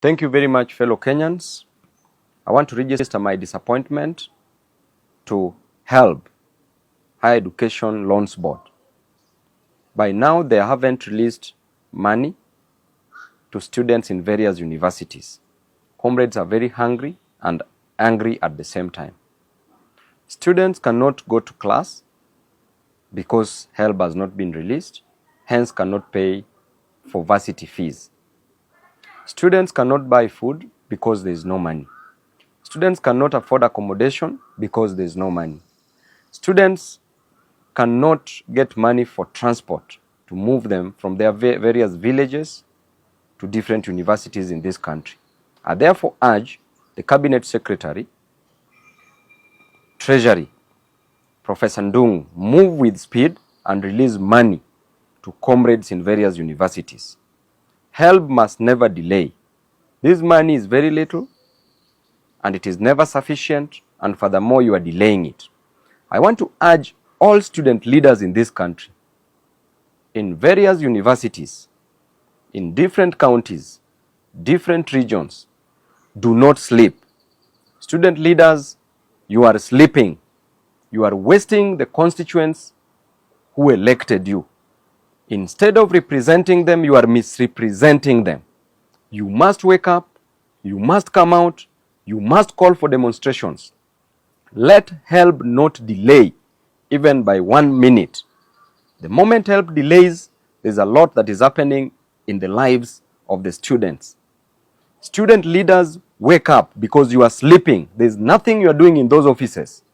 Thank you very much, fellow Kenyans. I want to register my disappointment to HELB, Higher Education Loans Board. By now, they haven't released money to students in various universities. Comrades are very hungry and angry at the same time. Students cannot go to class because HELB has not been released, hence cannot pay for varsity fees. Students cannot buy food because there is no money. Students cannot afford accommodation because there is no money. Students cannot get money for transport to move them from their various villages to different universities in this country. I therefore urge the Cabinet Secretary, Treasury, Professor Ndung, move with speed and release money to comrades in various universities. HELB must never delay. This money is very little and it is never sufficient, and furthermore you are delaying it. I want to urge all student leaders in this country, in various universities, in different counties, different regions, do not sleep. Student leaders, you are sleeping. You are wasting the constituents who elected you. Instead of representing them, you are misrepresenting them. You must wake up, you must come out, you must call for demonstrations. Let HELB not delay even by 1 minute. The moment HELB delays, there's a lot that is happening in the lives of the students. Student leaders, wake up because you are sleeping. There's nothing you are doing in those offices.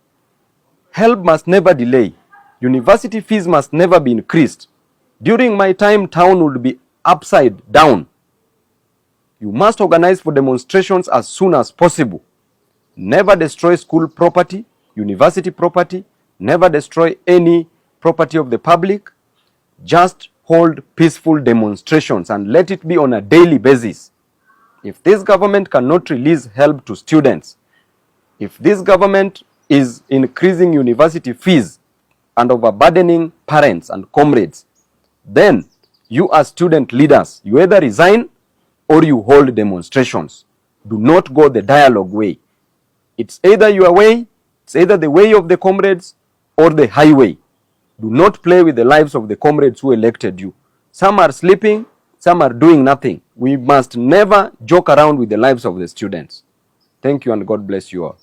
HELB must never delay. University fees must never be increased. During my time, town would be upside down. You must organize for demonstrations as soon as possible. Never destroy school property, university property. Never destroy any property of the public. Just hold peaceful demonstrations and let it be on a daily basis. If this government cannot release help to students, if this government is increasing university fees and overburdening parents and comrades, then you as student leaders, you either resign or you hold demonstrations. Do not go the dialogue way. It's either your way, it's either the way of the comrades or the highway. Do not play with the lives of the comrades who elected you. Some are sleeping, some are doing nothing. We must never joke around with the lives of the students. Thank you and God bless you all.